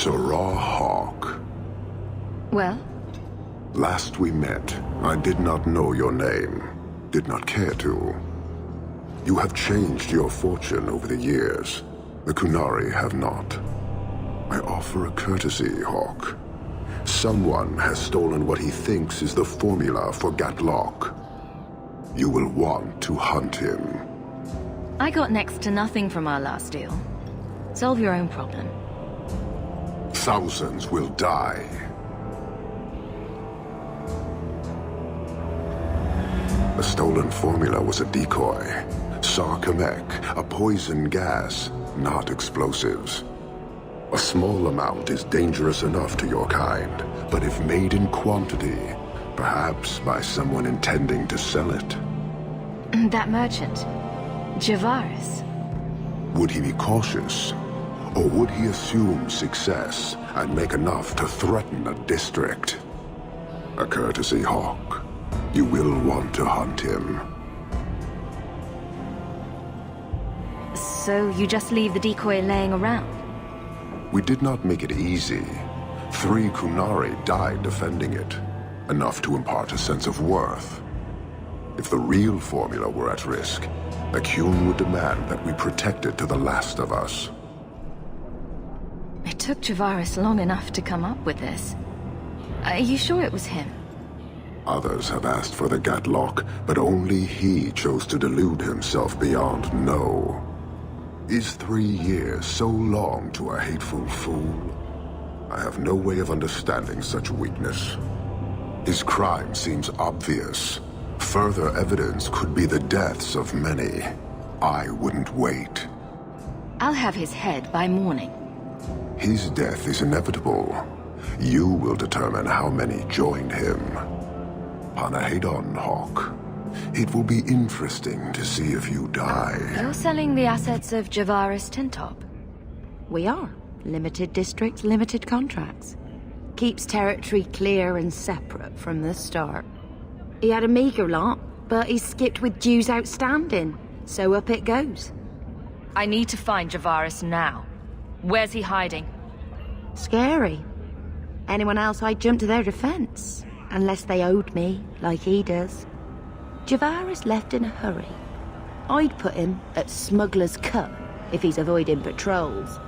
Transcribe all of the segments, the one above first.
Sirrah Hawk. Well? Last we met, I did not know your name. Did not care to. You have changed your fortune over the years. The Kunari have not. I offer a courtesy, Hawk. Someone has stolen what he thinks is the formula for Gatlok. You will want to hunt him. I got next to nothing from our last deal. Solve your own problem. Thousands will die. The stolen formula was a decoy. Sarkamek, a poison gas, not explosives. A small amount is dangerous enough to your kind, but if made in quantity, perhaps by someone intending to sell it. That merchant, Javaris. Would he be cautious? Or would he assume success and make enough to threaten a district? A courtesy, Hawk. You will want to hunt him. So you just leave the decoy laying around? We did not make it easy. 3 Kunari died defending it. Enough to impart a sense of worth. If the real formula were at risk, Akun would demand that we protect it to the last of us. It took Javaris long enough to come up with this. Are you sure it was him? Others have asked for the Gatlok, but only he chose to delude himself beyond no. Is 3 years so long to a hateful fool? I have no way of understanding such weakness. His crime seems obvious. Further evidence could be the deaths of many. I wouldn't wait. I'll have his head by morning. His death is inevitable. You will determine how many join him. Panahedon, Hawk. It will be interesting to see if you die. You're selling the assets of Javaris Tintop? We are. Limited districts, limited contracts. Keeps territory clear and separate from the start. He had a meager lot, but he skipped with dues outstanding, so up it goes. I need to find Javaris now. Where's he hiding? Scary. Anyone else I'd jump to their defense, unless they owed me, like he does. Javaris left in a hurry. I'd put him at Smuggler's Cut, if he's avoiding patrols.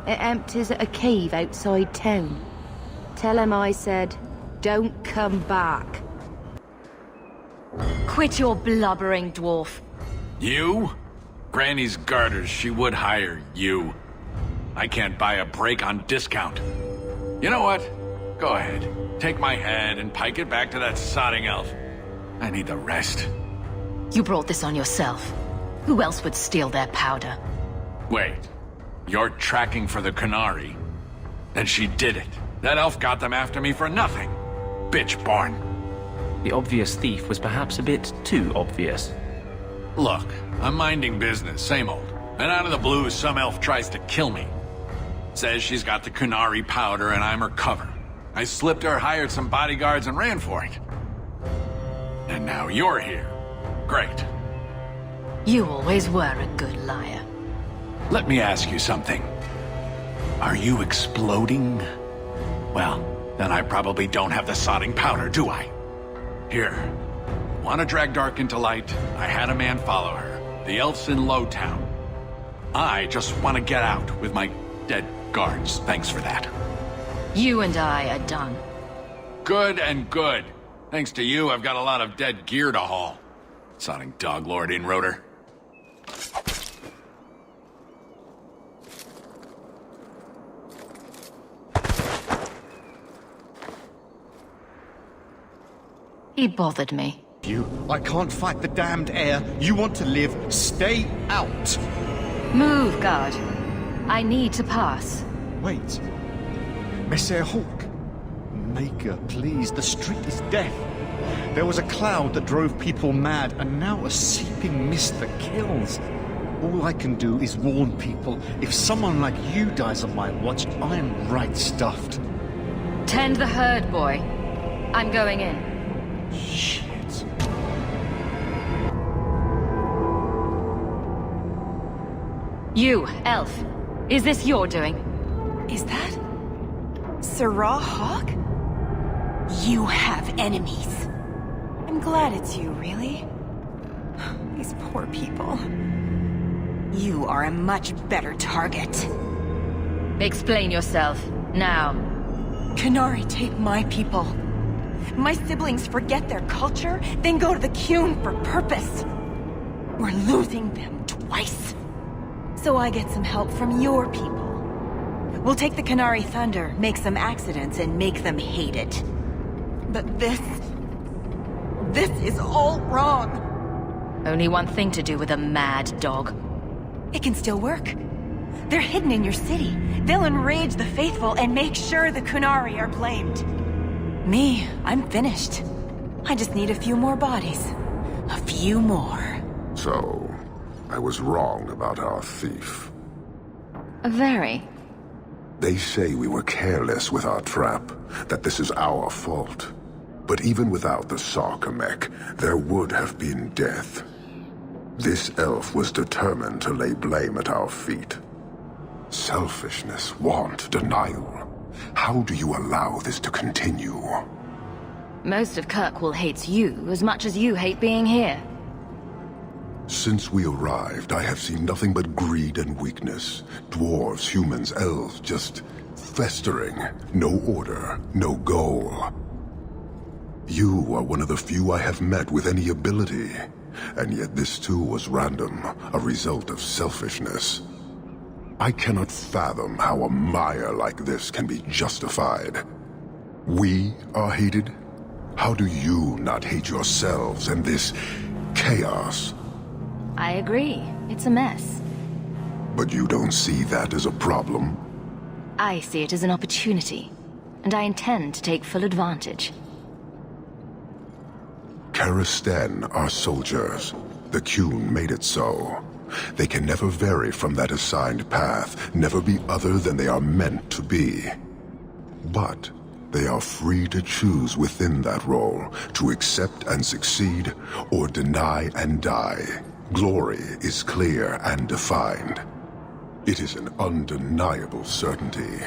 It empties at a cave outside town. Tell him I said, don't come back. Quit your blubbering, dwarf. You? Granny's garters, she would hire you. I can't buy a break on discount. You know what? Go ahead. Take my head and pike it back to that sodding elf. I need the rest. You brought this on yourself. Who else would steal their powder? Wait. You're tracking for the Kunari? Then she did it. That elf got them after me for nothing. Bitch born. The obvious thief was perhaps a bit too obvious. Look, I'm minding business, same old. And out of the blue, some elf tries to kill me. Says she's got the Kunari powder and I'm her cover. I slipped her, hired some bodyguards, and ran for it. And now you're here. Great. You always were a good liar. Let me ask you something. Are you exploding? Well, then I probably don't have the sodding powder, do I? Here. Want to drag Dark into light? I had a man follow her. The elf's in Lowtown. I just want to get out with my dead guards. Thanks for that. You and I are done. Good and good. Thanks to you, I've got a lot of dead gear to haul. Sodding dog lord inroader. He bothered me. I can't fight the damned air. You want to live, stay out. Move, guard. I need to pass. Wait. Messer Hawk. Maker, please, the street is death. There was a cloud that drove people mad, and now a seeping mist that kills. All I can do is warn people. If someone like you dies on my watch, I am right stuffed. Tend the herd, boy. I'm going in. Shit. You, elf. Is this your doing? Is that? Sirrah Hawk? You have enemies. I'm glad it's you, really. These poor people. You are a much better target. Explain yourself, now. Qunari take my people. My siblings forget their culture, then go to the Qun for purpose. We're losing them twice. So I get some help from your people. We'll take the Qunari Thunder, make some accidents, and make them hate it. But this is all wrong. Only one thing to do with a mad dog. It can still work. They're hidden in your city. They'll enrage the faithful and make sure the Qunari are blamed. Me, I'm finished. I just need a few more bodies. A few more. So, I was wrong about our thief. Very. They say we were careless with our trap, that this is our fault. But even without the Sarkamek, there would have been death. This elf was determined to lay blame at our feet. Selfishness, want, denial. How do you allow this to continue? Most of Kirkwall hates you as much as you hate being here. Since we arrived, I have seen nothing but greed and weakness. Dwarves, humans, elves, just festering. No order, no goal. You are one of the few I have met with any ability. And yet this too was random, a result of selfishness. I cannot fathom how a mire like this can be justified. We are hated? How do you not hate yourselves and this chaos? I agree. It's a mess. But you don't see that as a problem? I see it as an opportunity, and I intend to take full advantage. Karisten are soldiers. The Qun made it so. They can never vary from that assigned path, never be other than they are meant to be. But they are free to choose within that role, to accept and succeed, or deny and die. Glory is clear and defined. It is an undeniable certainty.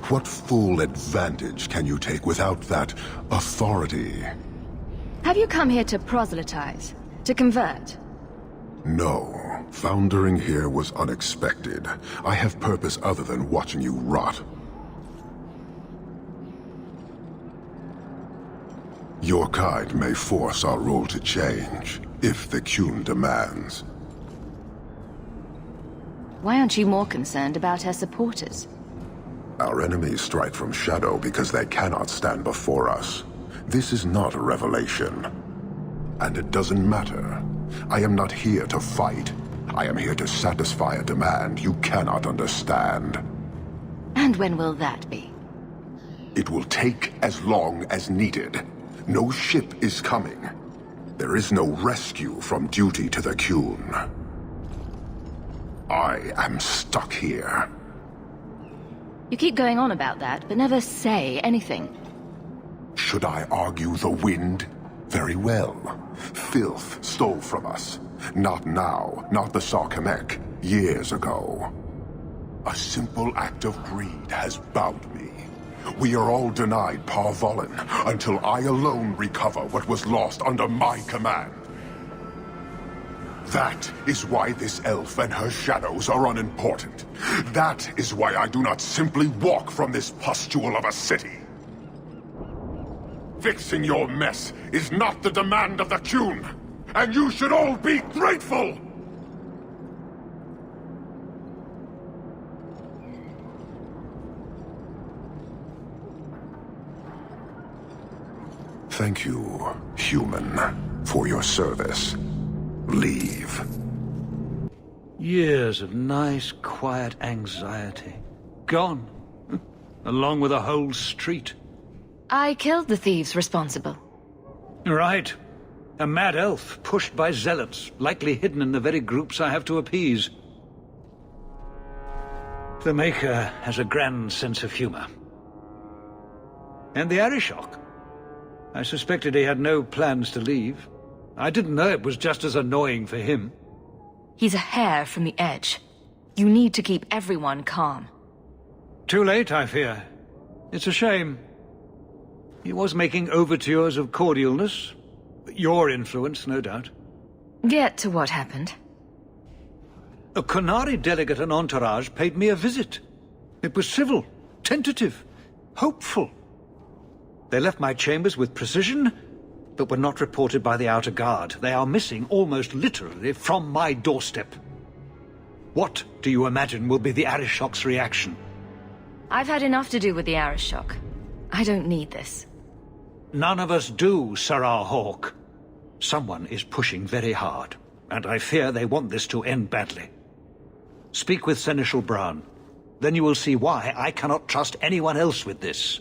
What full advantage can you take without that authority? Have you come here to proselytize? To convert? No. Foundering here was unexpected. I have purpose other than watching you rot. Your kind may force our role to change, if the Qun demands. Why aren't you more concerned about her supporters? Our enemies strike from shadow because they cannot stand before us. This is not a revelation. And it doesn't matter. I am not here to fight. I am here to satisfy a demand you cannot understand. And when will that be? It will take as long as needed. No ship is coming. There is no rescue from duty to the Qun. I am stuck here. You keep going on about that, but never say anything. Should I argue the wind? Very well. Filth stole from us. Not now, not the Sarkamek. Years ago. A simple act of greed has bound me. We are all denied Parvolin until I alone recover what was lost under my command. That is why this elf and her shadows are unimportant. That is why I do not simply walk from this pustule of a city. Fixing your mess is not the demand of the Qun, and you should all be grateful! Thank you, human, for your service. Leave. Years of nice, quiet anxiety. Gone. Along with a whole street. I killed the thieves responsible. Right. A mad elf, pushed by zealots, likely hidden in the very groups I have to appease. The Maker has a grand sense of humor. And the Arishok. I suspected he had no plans to leave. I didn't know it was just as annoying for him. He's a hair from the edge. You need to keep everyone calm. Too late, I fear. It's a shame. He was making overtures of cordialness. Your influence, no doubt. Get to what happened. A Qunari delegate and entourage paid me a visit. It was civil, tentative, hopeful. They left my chambers with precision, but were not reported by the outer guard. They are missing almost literally from my doorstep. What do you imagine will be the Arishok's reaction? I've had enough to do with the Arishok. I don't need this. None of us do, Sarah Hawk. Someone is pushing very hard, and I fear they want this to end badly. Speak with Seneschal Bran. Then you will see why I cannot trust anyone else with this.